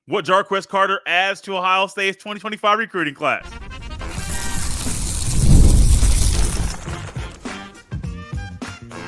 what Jarquez Carter adds to Ohio State's 2025 recruiting class.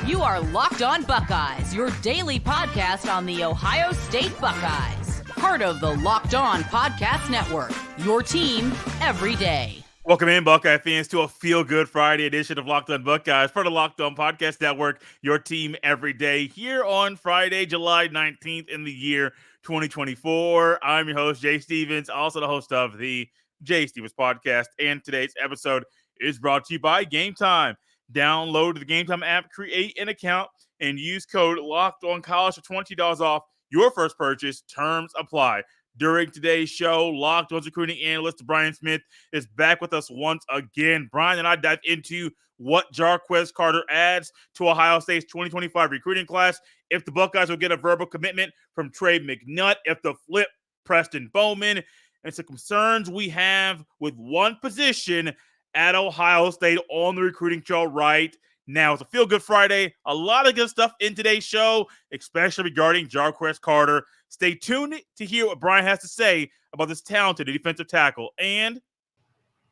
You are Locked On Buckeyes, your daily podcast on the Ohio State Buckeyes. Part of the Locked On Podcast Network, your team every day. Welcome in, Buckeye fans, to a feel-good Friday edition of Locked On Buckeyes, part of the Locked On Podcast Network, your team every day, here on Friday, July 19th in the year 2024. I'm your host, Jay Stevens, also the host of the Jay Stevens Podcast, and today's episode is brought to you by Gametime. Download the Gametime app, create an account, and use code LOCKEDONCollege for $20 off your first purchase. Terms apply. During today's show, Locked On's recruiting analyst Brian Smith is back with us once again. Brian and I dive into what Jarquez Carter adds to Ohio State's 2025 recruiting class, if the Buckeyes will get a verbal commitment from Trey McNutt, if the flip Preston Bowman, and some concerns we have with one position at Ohio State on the recruiting show right now. It's a feel-good Friday. A lot of good stuff in today's show, especially regarding Jarquez Carter. Stay tuned to hear what Brian has to say about this talented defensive tackle. And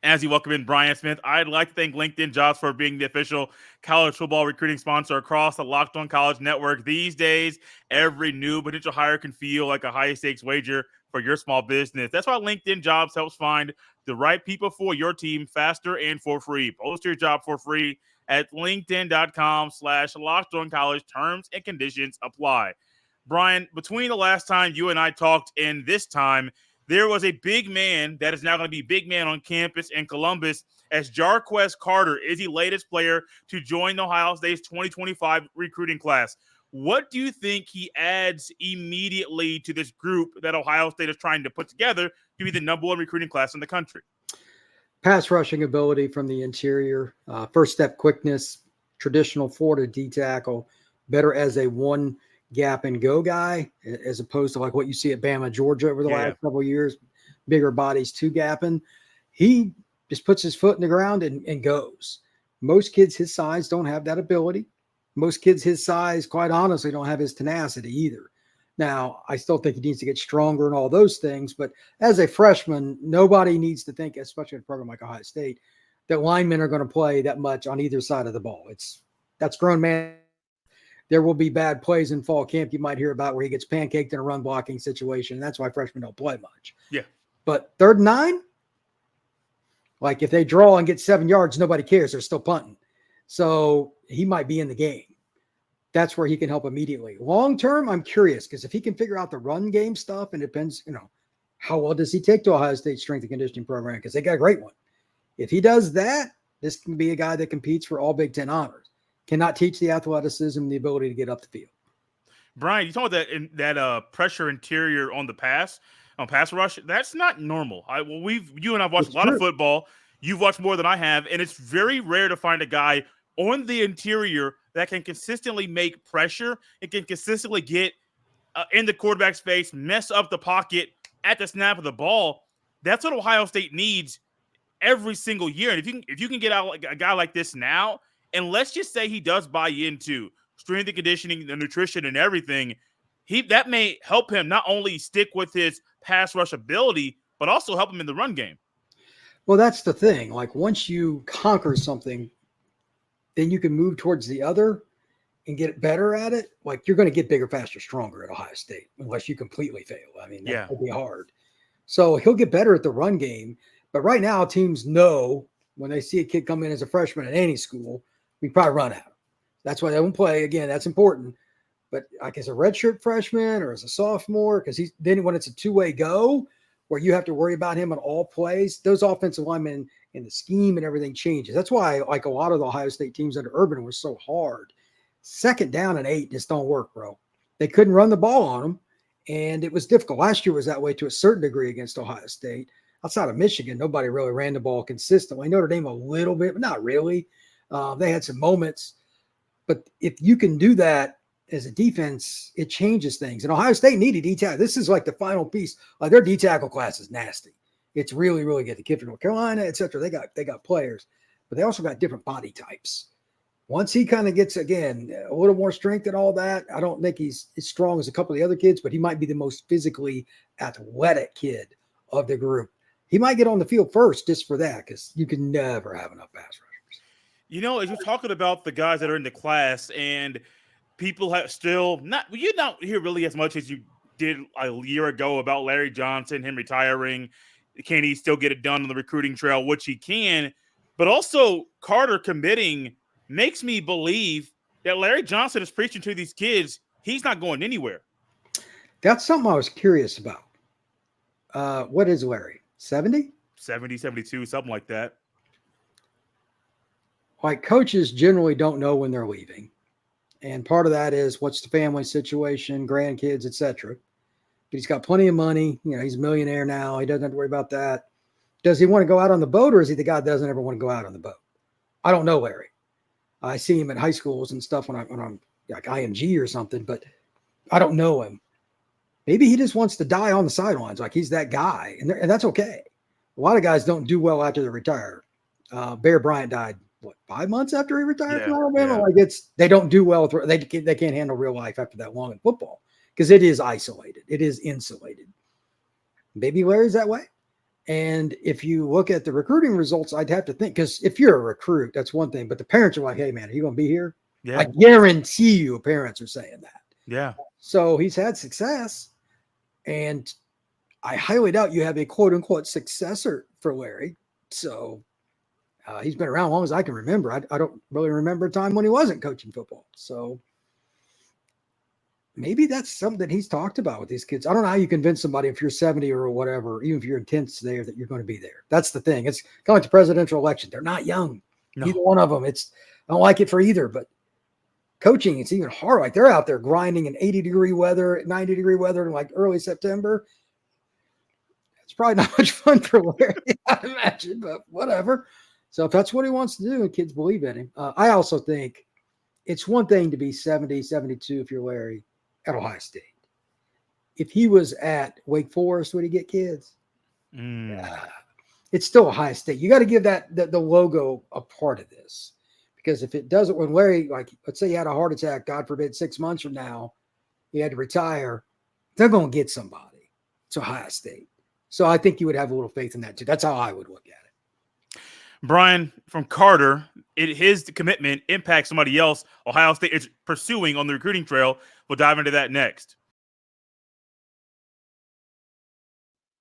as you welcome in Brian Smith, I'd like to thank LinkedIn Jobs for being the official college football recruiting sponsor across the Locked On College Network. These days, every new potential hire can feel like a high-stakes wager for your small business. That's why LinkedIn Jobs helps find the right people for your team faster and for free. Post your job for free at linkedin.com/LockedOnCollege. Terms and conditions apply. Brian, between the last time you and I talked and this time, there was a big man that is now going to be big man on campus in Columbus, as Jarquez Carter is the latest player to join Ohio State's 2025 recruiting class. What do you think he adds immediately to this group that Ohio State is trying to put together to be the number one recruiting class in the country? Pass rushing ability from the interior, first step quickness, traditional Florida D tackle, better as a one gap and go guy, as opposed to like what you see at Bama, Georgia over the last couple of years, bigger bodies, two gapping. He just puts his foot in the ground and goes. Most kids his size don't have that ability. Most kids his size, quite honestly, don't have his tenacity either. Now, I still think he needs to get stronger and all those things, but as a freshman, nobody needs to think, especially in a program like Ohio State, that linemen are going to play that much on either side of the ball. That's grown man. There will be bad plays in fall camp you might hear about where he gets pancaked in a run blocking situation. And that's why freshmen don't play much. Yeah. But 3rd and 9, like if they draw and get 7 yards, nobody cares. They're still punting. So he might be in the game. That's where he can help immediately. Long term, I'm curious because if he can figure out the run game stuff, and it depends, how well does he take to Ohio State strength and conditioning program? Because they got a great one. If he does that, this can be a guy that competes for all Big Ten honors. Cannot teach the athleticism and the ability to get up the field. Brian, you talk about that pressure interior on the pass rush. That's not normal. You and I've watched a lot of football. You've watched more than I have, and it's very rare to find a guy on the interior that can consistently make pressure and can consistently get in the quarterback's face, mess up the pocket at the snap of the ball. That's what Ohio State needs every single year. And if you can get out like a guy like this now, and let's just say he does buy into strength and conditioning, the nutrition and everything, that may help him not only stick with his pass rush ability, but also help him in the run game. Well, that's the thing. Like once you conquer something, then you can move towards the other and get better at it. Like you're going to get bigger, faster, stronger at Ohio State unless you completely fail. I mean, that would be hard. So he'll get better at the run game. But right now teams know when they see a kid come in as a freshman at any school, we probably run out. That's why they won't play. Again, that's important. But like as a redshirt freshman or as a sophomore, because then when it's a two-way go where you have to worry about him on all plays, those offensive linemen and the scheme and everything changes. That's why like a lot of the Ohio State teams under Urban was so hard. 2nd down and 8 just don't work, bro. They couldn't run the ball on them, and it was difficult. Last year was that way to a certain degree against Ohio State. Outside of Michigan, nobody really ran the ball consistently. Notre Dame a little bit, but not really. They had some moments. But if you can do that as a defense, it changes things. And Ohio State needed D-tackle. This is like the final piece. Like their D-tackle class is nasty. It's really, really good. The kid from North Carolina, et cetera. They got players, but they also got different body types. Once he kind of gets, again, a little more strength and all that, I don't think he's as strong as a couple of the other kids, but he might be the most physically athletic kid of the group. He might get on the field first just for that, because you can never have enough pass rushers. As you're talking about the guys that are in the class, and people have still not, you don't hear really as much as you did a year ago about Larry Johnson, him retiring. Can he still get it done on the recruiting trail, which he can, but also Carter committing makes me believe that Larry Johnson is preaching to these kids he's not going anywhere. That's something I was curious about. What is Larry? 70? 70, 72, something like that. Like, coaches generally don't know when they're leaving. And part of that is what's the family situation, grandkids, etc. But he's got plenty of money. He's a millionaire now. He doesn't have to worry about that. Does he want to go out on the boat, or is he the guy that doesn't ever want to go out on the boat? I don't know Larry. I see him at high schools and stuff when I'm like IMG or something, but I don't know him. Maybe he just wants to die on the sidelines. Like, he's that guy, and that's okay. A lot of guys don't do well after they retire. Bear Bryant died, 5 months after he retired from Alabama? Yeah. Like, they don't do well. They can't handle real life after that long in football, because it is isolated. It is insulated. Maybe Larry's that way. And if you look at the recruiting results, I'd have to think, because if you're a recruit, that's one thing. But the parents are like, hey, man, are you going to be here? Yeah. I guarantee you parents are saying that. Yeah. So he's had success. And I highly doubt you have a quote unquote successor for Larry. So he's been around as long as I can remember. I don't really remember a time when he wasn't coaching football. So maybe that's something he's talked about with these kids. I don't know how you convince somebody, if you're 70 or whatever, even if you're intense there, that you're going to be there. That's the thing. It's kind of like the presidential election. They're not young. No. Either one of them. I don't like it for either, but coaching, it's even hard. Like, they're out there grinding in 80-degree weather, 90-degree weather in like early September. It's probably not much fun for Larry, I imagine, but whatever. So if that's what he wants to do, and kids believe in him. I also think it's one thing to be 70, 72 if you're Larry at Ohio State. If he was at Wake Forest, would he get kids? It's still Ohio State. You got to give the logo a part of this, because if it doesn't, when Larry, like, let's say he had a heart attack, God forbid, 6 months from now, he had to retire, they're going to get somebody. It's Ohio State. So I think you would have a little faith in that too. That's how I would look at it. Brian, from Carter, his commitment impacts somebody else Ohio State is pursuing on the recruiting trail. We'll dive into that next.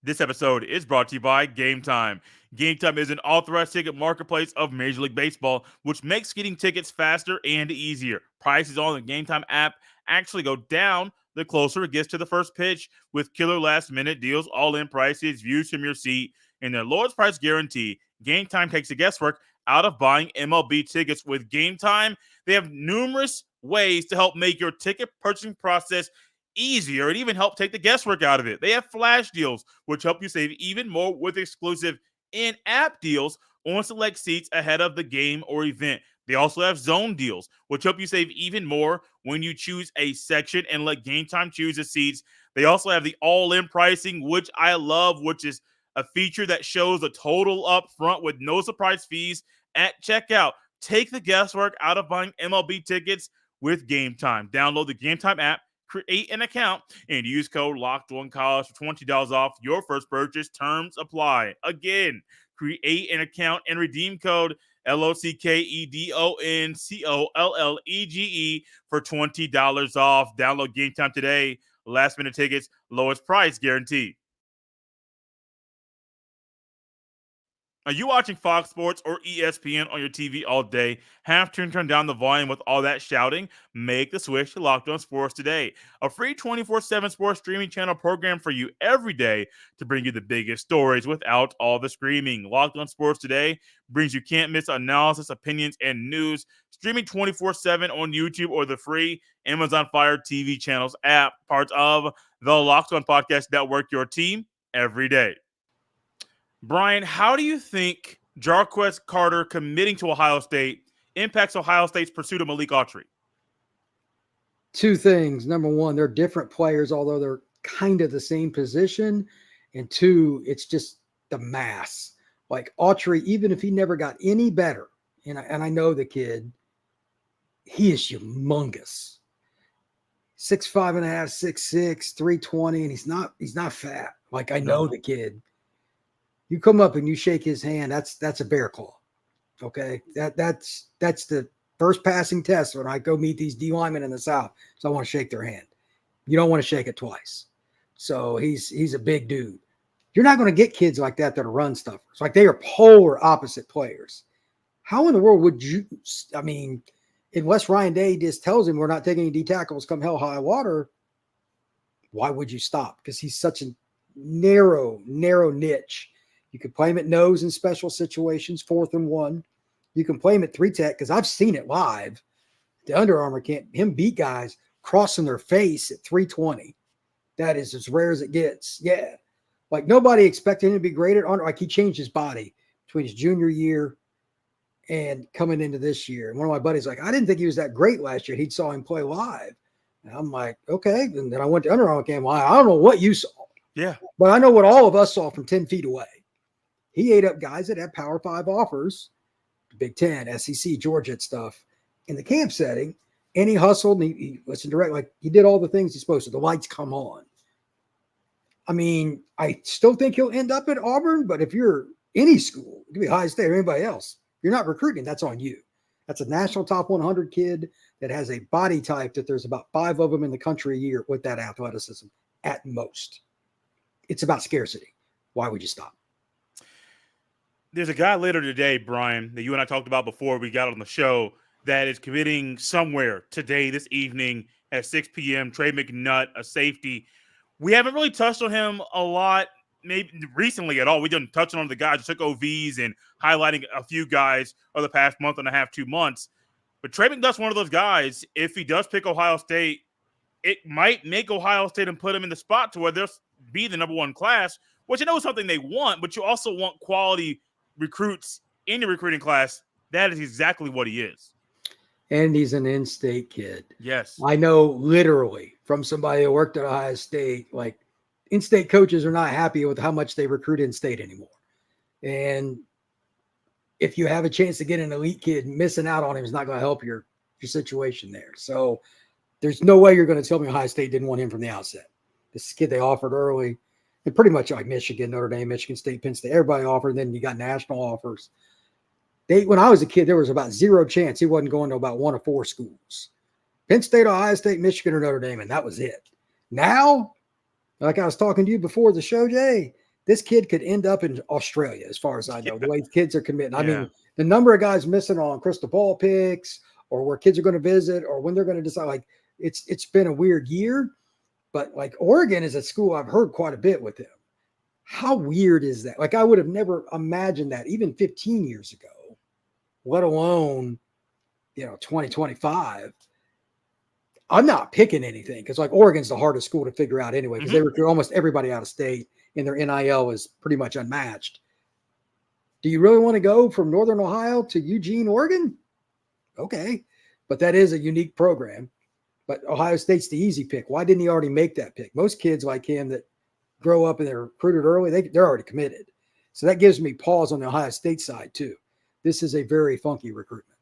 This episode is brought to you by Gametime. Gametime is an authorized ticket marketplace of Major League Baseball, which makes getting tickets faster and easier. Prices on the Gametime app actually go down the closer it gets to the first pitch, with killer last-minute deals, all-in prices, views from your seat, and their lowest price guarantee. Gametime takes the guesswork out of buying MLB tickets. With Gametime, they have numerous ways to help make your ticket purchasing process easier and even help take the guesswork out of it. They have flash deals, which help you save even more with exclusive in-app deals on select seats ahead of the game or event. They also have zone deals, which help you save even more when you choose a section and let Gametime choose the seats. They also have the all-in pricing, which I love, which is a feature that shows the total up front with no surprise fees at checkout. Take the guesswork out of buying MLB tickets with Gametime. Download the Gametime app, create an account, and use code LOCKEDONCollege for $20 off your first purchase. Terms apply. Again, create an account and redeem code LOCKEDONCOLLEGE for $20 off. Download Gametime today. Last minute tickets, lowest price guaranteed. Are you watching Fox Sports or ESPN on your TV all day? Have to turn down the volume with all that shouting? Make the switch to Locked On Sports today, a free 24/7 sports streaming channel program for you every day to bring you the biggest stories without all the screaming. Locked On Sports today brings you can't miss analysis, opinions, and news, streaming 24/7 on YouTube or the free Amazon Fire TV channels app, part of the Locked On Podcast Network, your team every day. Brian, how do you think Jarquez Carter committing to Ohio State impacts Ohio State's pursuit of Malik Autry? Two things. Number one, they're different players, although they're kind of the same position. And two, it's just the mass. Like Autry, even if he never got any better, and I know the kid, he is humongous. 6'5 and a half, 6'6", 320, and he's not fat. Like, I know the kid. You come up and you shake his hand, that's a bear claw. Okay. That's the first passing test when I go meet these D linemen in the South. So I want to shake their hand. You don't want to shake it twice. So he's a big dude. You're not going to get kids like that are run stuffers. Like, they are polar opposite players. How in the world would you, I mean, unless Ryan Day just tells him we're not taking any D tackles come hell high water, why would you stop? Because he's such a narrow niche. You can play him at nose in special situations, 4th and 1. You can play him at 3-tech, because I've seen it live. The Under Armour camp, him beat guys crossing their face at 320. That is as rare as it gets. Yeah. Like, nobody expected him to be great at Under. Like, he changed his body between his junior year and coming into this year. And one of my buddies like, I didn't think he was that great last year. He saw him play live. And I'm like, okay. And then I went to Under Armour camp. Well, I don't know what you saw. Yeah. But I know what all of us saw from 10 feet away. He ate up guys that had Power 5 offers, Big Ten, SEC, Georgia and stuff in the camp setting. And he hustled and he listened direct. Like, he did all the things he's supposed to. The lights come on. I mean, I still think he'll end up at Auburn, but if you're any school, it could be Ohio State or anybody else, you're not recruiting. That's on you. That's a national top 100 kid that has a body type that there's about 5 of them in the country a year with that athleticism at most. It's about scarcity. Why would you stop? There's a guy later today, Brian, that you and I talked about before we got on the show, that is committing somewhere today, this evening at 6 p.m. Trey McNutt, a safety. We haven't really touched on him a lot, maybe recently at all. We didn't touch on the guys who took OVs and highlighting a few guys over the past month and a half, 2 months. But Trey McNutt's one of those guys, if he does pick Ohio State, it might make Ohio State and put him in the spot to where they'll be the number 1 class, which I know is something they want, but you also want quality recruits in your recruiting class. That is exactly what he is. And he's an in-state kid. Yes. I know literally from somebody who worked at Ohio State, like, in-state coaches are not happy with how much they recruit in-state anymore. And if you have a chance to get an elite kid, missing out on him is not going to help your situation there. So there's no way you're going to tell me Ohio State didn't want him from the outset. This kid they offered early, and pretty much like Michigan, Notre Dame, Michigan State, Penn State, everybody offered. And then you got national offers. When I was a kid, there was about 0 chance he wasn't going to about 1 of 4 schools. Penn State, Ohio State, Michigan, or Notre Dame, and that was it. Now, like I was talking to you before the show, Jay, this kid could end up in Australia, as far as I know, the way kids are committing. I mean, the number of guys missing on crystal ball picks or where kids are going to visit or when they're going to decide, like, it's been a weird year. But, like, Oregon is a school I've heard quite a bit with him. How weird is that? Like, I would have never imagined that even 15 years ago, let alone, 2025. I'm not picking anything because, like, Oregon's the hardest school to figure out anyway because they recruit almost everybody out of state and their NIL is pretty much unmatched. Do you really want to go from Northern Ohio to Eugene, Oregon? Okay. But that is a unique program. But Ohio State's the easy pick. Why didn't he already make that pick? Most kids like him that grow up and they're recruited early, they're already committed. So that gives me pause on the Ohio State side too. This is a very funky recruitment.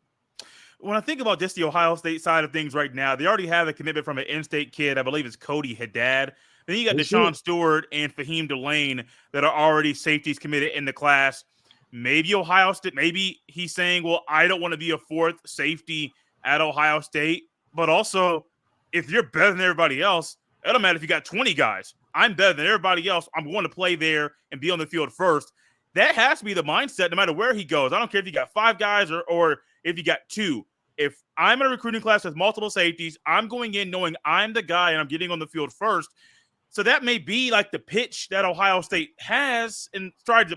When I think about just the Ohio State side of things right now, they already have a commitment from an in-state kid. I believe it's Cody Haddad. Then you got Deshaun Stewart and Fahim Delane that are already safeties committed in the class. Maybe Ohio State, maybe he's saying, well, I don't want to be a 4th safety at Ohio State. But also, if you're better than everybody else, it don't matter if you got 20 guys. I'm better than everybody else. I'm going to play there and be on the field first. That has to be the mindset no matter where he goes. I don't care if you got 5 guys or if you got 2. If I'm in a recruiting class with multiple safeties, I'm going in knowing I'm the guy and I'm getting on the field first. So that may be like the pitch that Ohio State has and tried to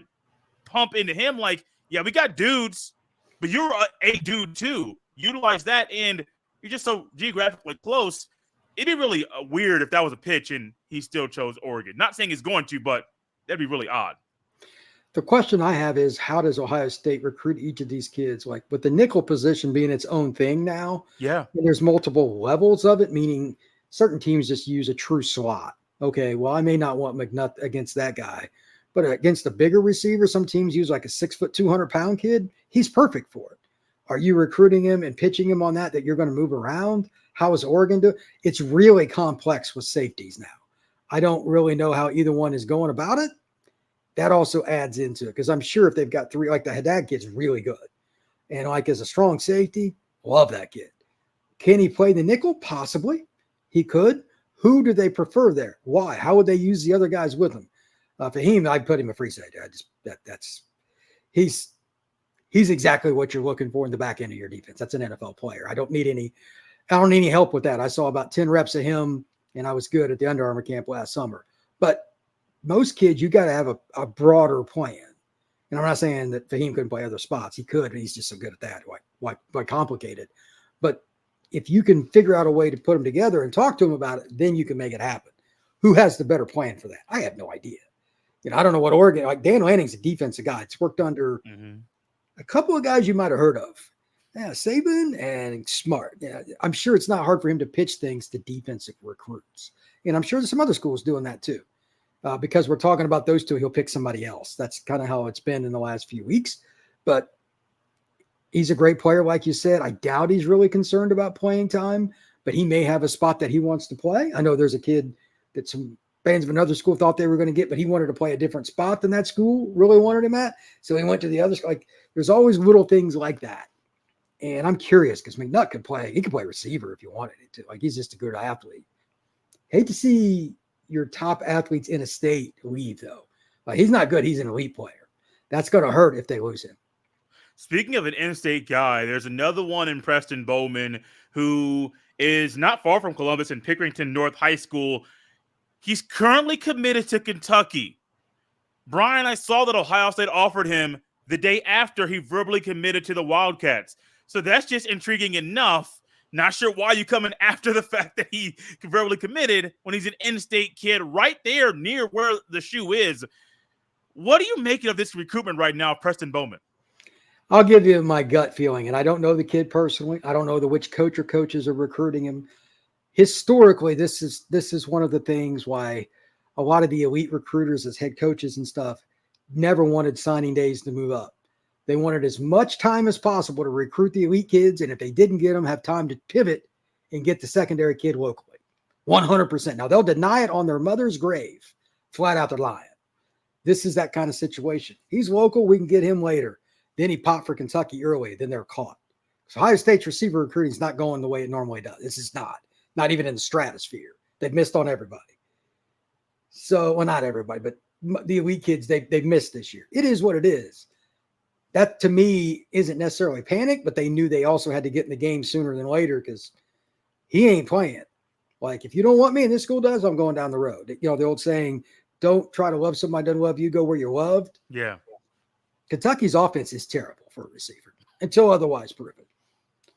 pump into him like, yeah, we got dudes, but you're a dude too. Utilize that, and you're just so geographically close. It'd be really weird if that was a pitch and he still chose Oregon. Not saying he's going to, but that'd be really odd. The question I have is, how does Ohio State recruit each of these kids? Like, with the nickel position being its own thing now, yeah, there's multiple levels of it, meaning certain teams just use a true slot. Okay, well, I may not want McNutt against that guy, but against a bigger receiver, some teams use like a 6', 200-pound kid. He's perfect for it. Are you recruiting him and pitching him on that you're going to move around? How is Oregon doing? It's really complex with safeties now. I don't really know how either one is going about it. That also adds into it because I'm sure if they've got three, like the Haddad kid's really good. And like as a strong safety, love that kid. Can he play the nickel? Possibly. He could. Who do they prefer there? Why? How would they use the other guys with him? Fahim, I'd put him a free safety. He's exactly what you're looking for in the back end of your defense. That's an NFL player. I don't need any help with that. I saw about 10 reps of him, and I was good at the Under Armour camp last summer. But most kids, you got to have a broader plan. And I'm not saying that Fahim couldn't play other spots. He could, and he's just so good at that. Why complicate it? But if you can figure out a way to put them together and talk to them about it, then you can make it happen. Who has the better plan for that? I have no idea. I don't know what Oregon, like Dan Lanning's a defensive guy. It's worked under a couple of guys you might have heard of. Yeah, Saban and Smart. Yeah, I'm sure it's not hard for him to pitch things to defensive recruits. And I'm sure there's some other schools doing that too. Because we're talking about those two, he'll pick somebody else. That's kind of how it's been in the last few weeks. But he's a great player, like you said. I doubt he's really concerned about playing time, but he may have a spot that he wants to play. I know there's a kid that some fans of another school thought they were going to get, but he wanted to play a different spot than that school really wanted him at. So he went to the other school. Like, there's always little things like that. And I'm curious because McNutt could play. He could play receiver if you wanted it to. Like, he's just a good athlete. Hate to see your top athletes in a state leave, though. Like, he's not good. He's an elite player. That's going to hurt if they lose him. Speaking of an in-state guy, there's another one in Preston Bowman who is not far from Columbus in Pickerington North High School. He's currently committed to Kentucky. Brian, I saw that Ohio State offered him the day after he verbally committed to the Wildcats. So that's just intriguing enough. Not sure why you come in after the fact that he verbally committed when he's an in-state kid right there near where the shoe is. What are you making of this recruitment right now, Preston Bowman? I'll give you my gut feeling, and I don't know the kid personally. I don't know which coach or coaches are recruiting him. Historically, this is one of the things why a lot of the elite recruiters as head coaches and stuff never wanted signing days to move up. They wanted as much time as possible to recruit the elite kids, and if they didn't get them, have time to pivot and get the secondary kid locally. 100%. Now, they'll deny it on their mother's grave. Flat out, they're lying. This is that kind of situation. He's local. We can get him later. Then he popped for Kentucky early. Then they're caught. So Ohio State's receiver recruiting is not going the way it normally does. This is not even in the stratosphere. They've missed on everybody. So, well, not everybody, but the elite kids, they've missed this year. It is what it is. That, to me, isn't necessarily panic, but they knew they also had to get in the game sooner than later because he ain't playing. Like, if you don't want me and this school does, I'm going down the road. The old saying, don't try to love somebody who doesn't love you, go where you're loved. Yeah. Kentucky's offense is terrible for a receiver until otherwise proven.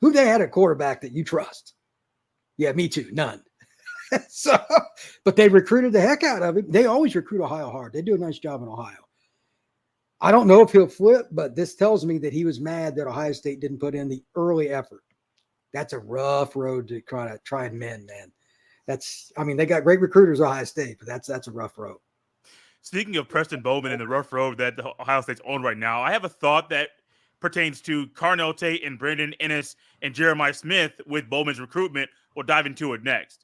Who they had a quarterback that you trust? Yeah, me too. None. But they recruited the heck out of him. They always recruit Ohio hard. They do a nice job in Ohio. I don't know if he'll flip, but this tells me that he was mad that Ohio State didn't put in the early effort. That's a rough road to try and mend, man. They got great recruiters at Ohio State, but that's a rough road. Speaking of Preston Bowman and the rough road that the Ohio State's on right now, I have a thought that pertains to Carnell Tate and Brandon Ennis and Jeremiah Smith with Bowman's recruitment. We'll dive into it next.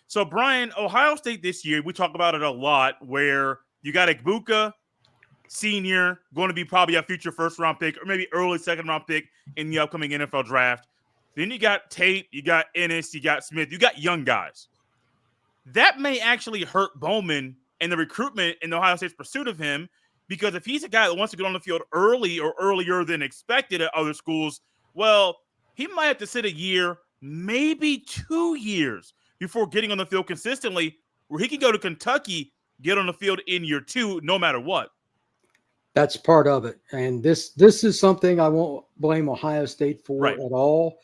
So, Brian, Ohio State this year, we talk about it a lot, where you got Egbuka, senior, going to be probably a future first-round pick or maybe early second-round pick in the upcoming NFL draft. Then you got Tate, you got Ennis, you got Smith, you got young guys. That may actually hurt Bowman and the recruitment in Ohio State's pursuit of him, because if he's a guy that wants to get on the field early or earlier than expected at other schools, well, he might have to sit a year, maybe 2 years before getting on the field consistently, where he can go to Kentucky, get on the field in year 2, no matter what. That's part of it. And this is something I won't blame Ohio State for at all.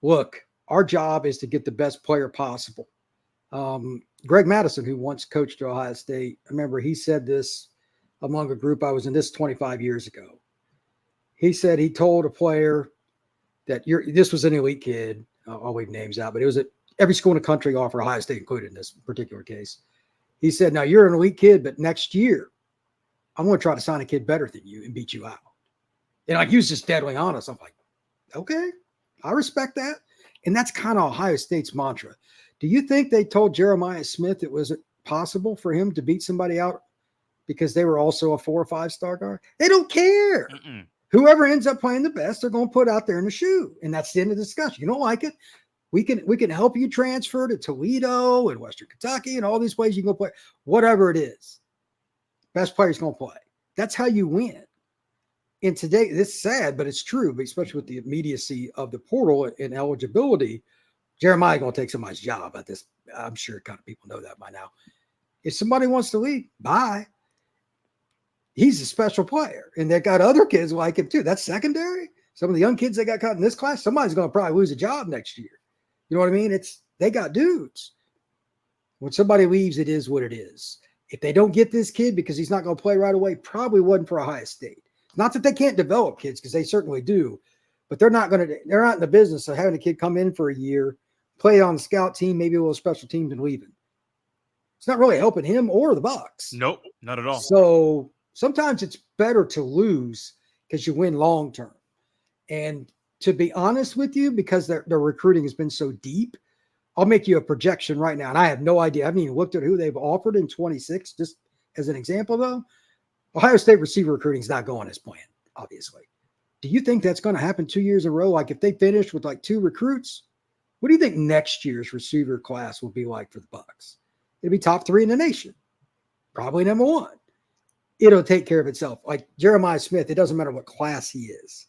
Look, our job is to get the best player possible. Greg Madison, who once coached at Ohio State, I remember he said this among a group I was in this 25 years ago. He said he told a player that this was an elite kid. I'll leave names out, but it was every school in the country offered, Ohio State included in this particular case. He said, now you're an elite kid, but next year I'm going to try to sign a kid better than you and beat you out. And like, he was just deadly honest. I'm like, okay, I respect that. And that's kind of Ohio State's mantra. Do you think they told Jeremiah Smith it wasn't possible for him to beat somebody out because they were also a 4 or 5 star guard? They don't care. Mm-mm. Whoever ends up playing the best, they're going to put out there in the shoe. And that's the end of the discussion. You don't like it? We can help you transfer to Toledo and Western Kentucky and all these places you can go play. Whatever it is, best player's going to play. That's how you win. And today, it's sad, but it's true, but especially with the immediacy of the portal and eligibility, Jeremiah going to take somebody's job at this. I'm sure kind of people know that by now. If somebody wants to leave, bye. He's a special player, and they got other kids like him too. That's secondary. Some of the young kids they got caught in this class, somebody's going to probably lose a job next year. You know what I mean? They got dudes. When somebody leaves, it is what it is. If they don't get this kid because he's not going to play right away, probably wasn't for Ohio State. Not that they can't develop kids, because they certainly do, but they're not in the business of having a kid come in for a year, play on the scout team, maybe a little special teams, and leaving. It's not really helping him or the Bucs. Nope, not at all. So sometimes it's better to lose because you win long term. And to be honest with you, because their recruiting has been so deep, I'll make you a projection right now. And I have no idea. I haven't even looked at who they've offered in 26. Just as an example, though, Ohio State receiver recruiting is not going as planned, obviously. Do you think that's going to happen 2 years in a row? Like if they finish with like 2 recruits, what do you think next year's receiver class will be like for the Bucs? It'll be top 3 in the nation, probably number 1. It'll take care of itself. Like Jeremiah Smith, it doesn't matter what class he is.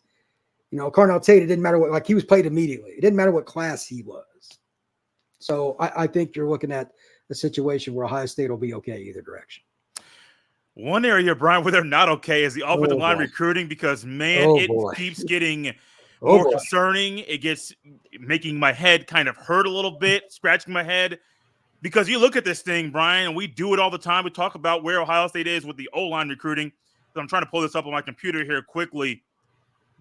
You know, Carnell Tate, it didn't matter what, like he was played immediately. It didn't matter what class he was. So I think you're looking at a situation where Ohio State will be okay either direction. One area, Brian, where they're not okay is the offensive line recruiting, because, man, it keeps getting more concerning. It gets making my head kind of hurt a little bit, scratching my head. Because you look at this thing, Brian, and we do it all the time. We talk about where Ohio State is with the O-line recruiting. So I'm trying to pull this up on my computer here quickly.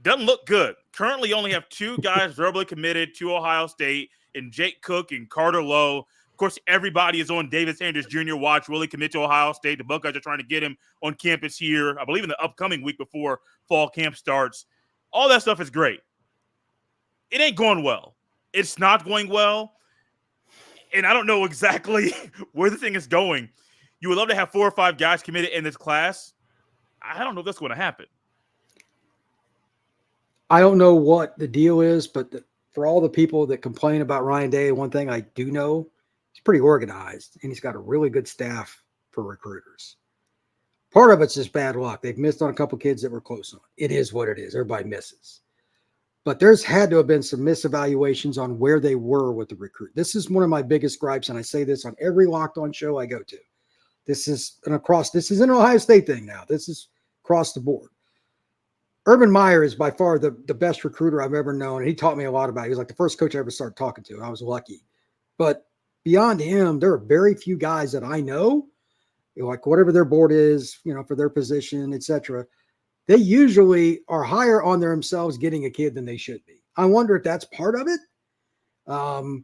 Doesn't look good. Currently, you only have 2 guys verbally committed to Ohio State, and Jake Cook and Carter Lowe. Of course, everybody is on David Sanders Jr. watch. Will he commit to Ohio State? The Buckeyes are trying to get him on campus here, I believe in the upcoming week before fall camp starts. All that stuff is great. It ain't going well. It's not going well. And I don't know exactly where the thing is going. You would love to have 4 or 5 guys committed in this class. I don't know if that's going to happen. I don't know what the deal is, but for all the people that complain about Ryan Day, one thing I do know, he's pretty organized, and he's got a really good staff for recruiters. Part of it's just bad luck. They've missed on a couple kids that were close on. It is what it is. Everybody misses. But there's had to have been some misevaluations on where they were with the recruit. This is one of my biggest gripes, and I say this on every Locked On show I go to. This is an Ohio State thing now. This is across the board. Urban Meyer is by far the best recruiter I've ever known, and he taught me a lot about it. He was like the first coach I ever started talking to, and I was lucky. But beyond him, there are very few guys that I know, like whatever their board is, for their position, etc. They usually are higher on themselves getting a kid than they should be. I wonder if that's part of it.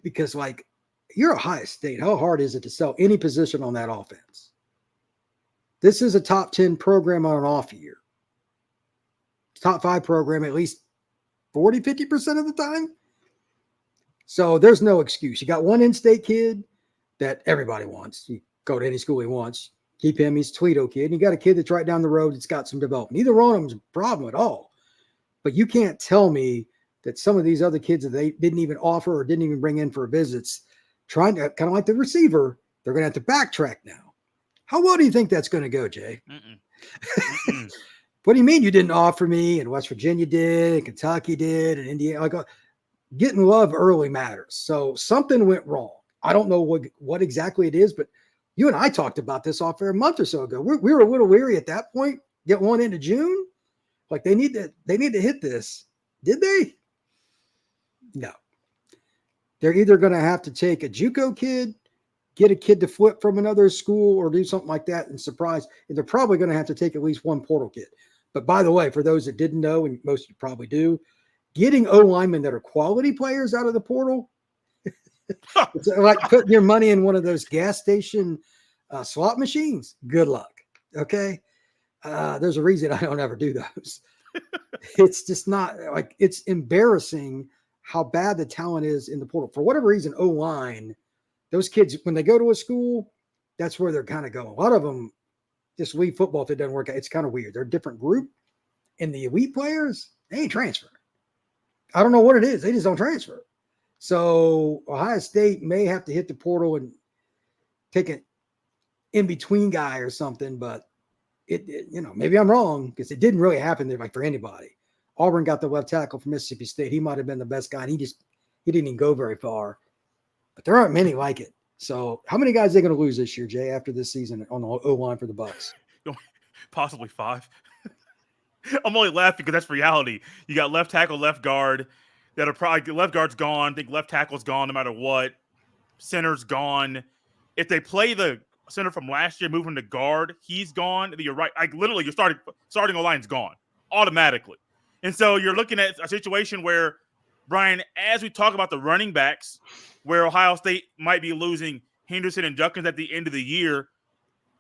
Because like you're Ohio State, how hard is it to sell any position on that offense? This is a top 10 program on an off year. Top 5 program at least 40, 50% of the time. So there's no excuse. You got one in-state kid that everybody wants. You go to any school he wants. Keep him. He's a Toledo kid. And you got a kid that's right down the road that's got some development. Neither one of them is a problem at all. But you can't tell me that some of these other kids that they didn't even offer or didn't even bring in for visits, trying to, kind of like the receiver, they're going to have to backtrack now. How well do you think that's going to go, Jay? What do you mean you didn't offer me? And West Virginia did, and Kentucky did, and Indiana. Like, getting love early matters. So something went wrong. I don't know what exactly it is, but you and I talked about this off air a month or so ago. We were a little weary at that point. Get one into June, like they need to hit this. Did they? No. They're either going to have to take a JUCO kid, get a kid to flip from another school, or do something like that and surprise. And they're probably going to have to take at least one portal kid. But by the way, for those that didn't know, and most of you probably do, getting O-linemen that are quality players out of the portal, It's like putting your money in one of those gas station slot machines. Good luck. Okay. There's a reason I don't ever do those. It's just not like, it's embarrassing how bad the talent is in the portal. For whatever reason, O-line, those kids, when they go to a school, that's where they're kind of going. A lot of them just leave football if it doesn't work out. It's kind of weird. They're a different group. And the elite players, they ain't transferring. I don't know what it is. They just don't transfer. So Ohio State may have to hit the portal and take an in-between guy or something, but it maybe I'm wrong because it didn't really happen there like for anybody. Auburn got the left tackle from Mississippi State. He might have been the best guy, and he didn't even go very far. But there aren't many like it. So how many guys are they going to lose this year, Jay, after this season on the O-line for the Bucks? Possibly 5. I'm only laughing because that's reality. You got left tackle, left guard that are probably left guard's gone. I think left tackle's gone no matter what. Center's gone. If they play the center from last year, moving to guard, he's gone. You're right. Like literally, your starting O-line's gone automatically. And so you're looking at a situation where, Brian, as we talk about the running backs, where Ohio State might be losing Henderson and Judkins at the end of the year,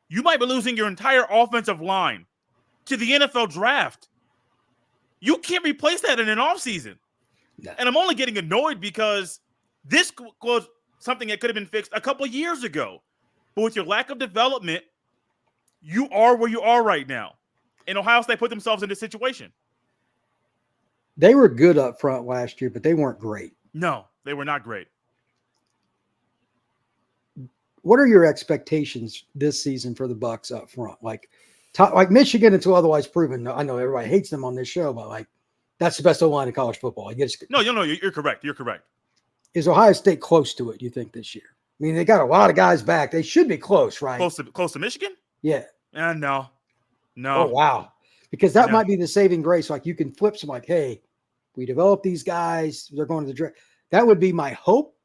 you might be losing your entire offensive line to the NFL draft. You can't replace that in an offseason. No. And I'm only getting annoyed because this was something that could have been fixed a couple of years ago. But with your lack of development, you are where you are right now. And Ohio State put themselves in this situation. They were good up front last year, but they weren't great. No, they were not great. What are your expectations this season for the Bucks up front? Like Michigan, until otherwise proven. I know everybody hates them on this show, but like that's the best O-line in college football. You're correct. You're correct. Is Ohio State close to it, you think, this year? I mean, they got a lot of guys back. They should be close, right? Close to Michigan? Yeah. No. Oh, wow. Because that might be the saving grace. Like you can flip some like, hey, we develop these guys. They're going to the draft. That would be my hope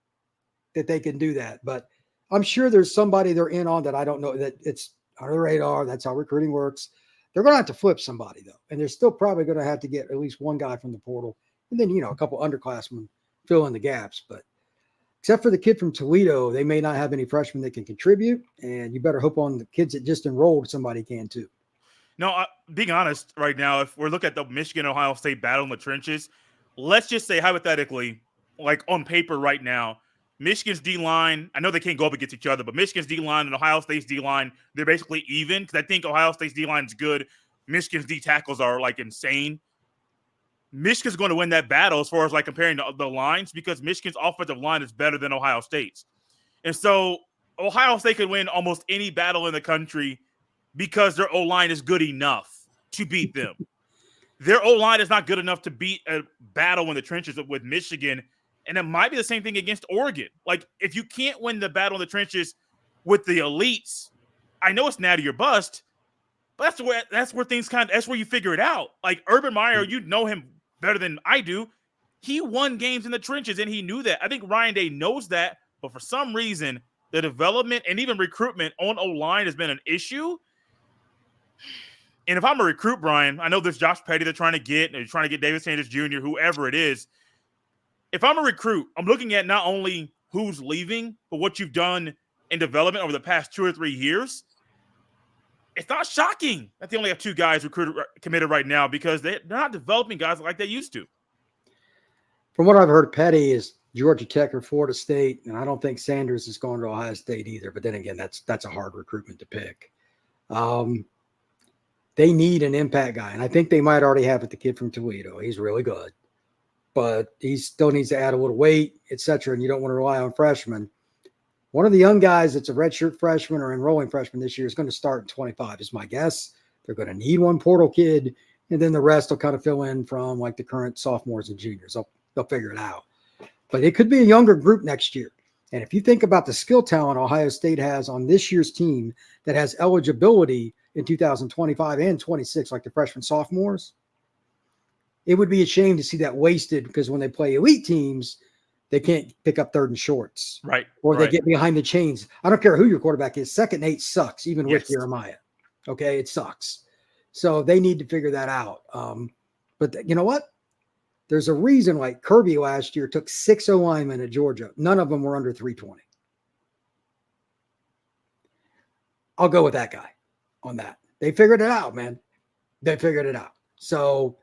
that they can do that. But I'm sure there's somebody they're in on that I don't know, that it's on the radar. That's how recruiting works. They're going to have to flip somebody, though. And they're still probably going to have to get at least one guy from the portal. And then, a couple underclassmen fill in the gaps. But except for the kid from Toledo, they may not have any freshmen that can contribute. And you better hope on the kids that just enrolled, somebody can too. No, being honest right now, if we're looking at the Michigan-Ohio State battle in the trenches, let's just say hypothetically, like on paper right now, Michigan's D-line, I know they can't go up against each other, but Michigan's D-line and Ohio State's D-line, they're basically even because I think Ohio State's D-line is good. Michigan's D-tackles are like insane. Michigan's going to win that battle as far as like comparing the lines because Michigan's offensive line is better than Ohio State's. And so Ohio State could win almost any battle in the country because their O-line is good enough to beat them. Their O-line is not good enough to beat a battle in the trenches with Michigan. And it might be the same thing against Oregon. Like, if you can't win the battle in the trenches with the elites, I know it's natty or bust, but that's where things that's where you figure it out. Like, Urban Meyer, you know him better than I do. He won games in the trenches, and he knew that. I think Ryan Day knows that, but for some reason, the development and even recruitment on O-line has been an issue. And if I'm a recruit, Brian, I know there's Josh Petty they're trying to get. They're trying to get David Sanders Jr., whoever it is. If I'm a recruit, I'm looking at not only who's leaving, but what you've done in development over the past 2 or 3 years. It's not shocking that they only have 2 guys committed right now because they're not developing guys like they used to. From what I've heard, Petty is Georgia Tech or Florida State, and I don't think Sanders is going to Ohio State either. But then again, that's a hard recruitment to pick. They need an impact guy, and I think they might already have it. The kid from Toledo, he's really good, but he still needs to add a little weight, etc. And you don't want to rely on freshmen. One of the young guys that's a redshirt freshman or enrolling freshman this year is going to start in 25 is my guess. They're going to need one portal kid, and then the rest will kind of fill in from like the current sophomores and juniors. They'll figure it out. But it could be a younger group next year. And if you think about the skill talent Ohio State has on this year's team that has eligibility in 2025 and 26, like the freshmen, sophomores, it would be a shame to see that wasted because when they play elite teams, they can't pick up 3rd and shorts. Right. Or they get behind the chains. I don't care who your quarterback is. 2nd and 8 sucks, even with Jeremiah. Okay, it sucks. So they need to figure that out. But you know what? There's a reason like Kirby last year took 6 O linemen at Georgia. None of them were under 320. I'll go with that guy on that. They figured it out, man. They figured it out. So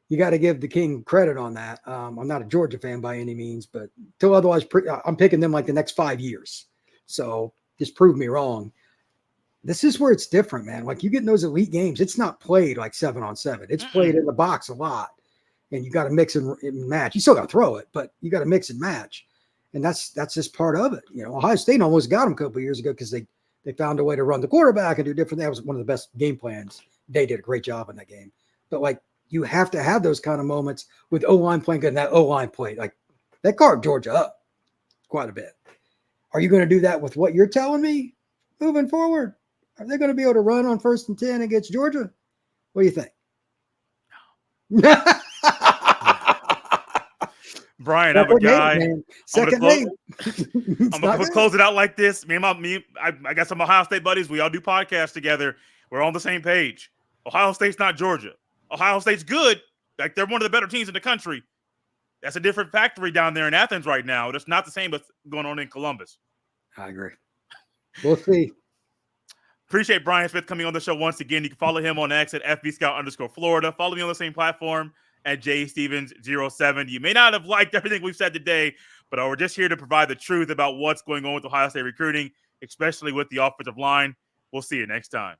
you got to give the King credit on that. I'm not a Georgia fan by any means, but till otherwise, I'm picking them like the next 5 years. So just prove me wrong. This is where it's different, man. Like you get in those elite games, it's not played like 7-on-7. It's played in the box a lot. And you got to mix and match. You still got to throw it, but you got to mix and match. And that's just part of it. You know, Ohio State almost got them a couple of years ago because they found a way to run the quarterback and do different. That was one of the best game plans. They did a great job in that game. But like you have to have those kind of moments with O-line playing good, and that O-line played. Like that carved Georgia up quite a bit. Are you going to do that with what you're telling me moving forward? Are they going to be able to run on 1st and 10 against Georgia? What do you think? Brian, I'm a guy. I'm going to close it out like this. I got some Ohio State buddies. We all do podcasts together. We're on the same page. Ohio State's not Georgia. Ohio State's good. Like they're one of the better teams in the country. That's a different factory down there in Athens right now. That's not the same as going on in Columbus. I agree. We'll see. Appreciate Brian Smith coming on the show once again. You can follow him on X at FBScout_Florida. Follow me on the same platform at JStevens07. You may not have liked everything we've said today, but we're just here to provide the truth about what's going on with Ohio State recruiting, especially with the offensive line. We'll see you next time.